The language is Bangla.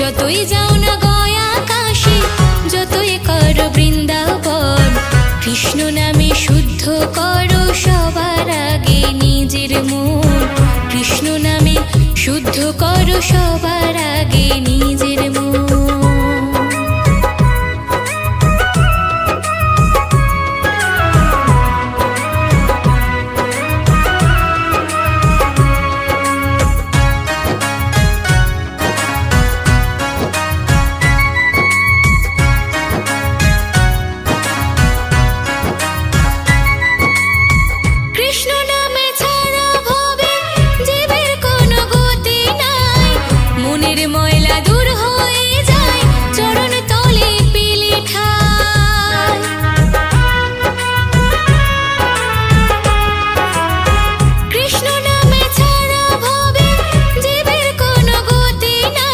যতই যাও না গয়া কাশী, যতই করো বৃন্দাবন, কৃষ্ণ নামে শুদ্ধ করো সবার আগে নিজের মন। কৃষ্ণ নামে শুদ্ধ করো সবার আগে নিজের মন। কৃষ্ণ নামে ছাড়া ভবে জীবের কোনো গতি নাই, মনের ময়লা দূর হয়ে যায় চরণ তলে পেলে ঠাই।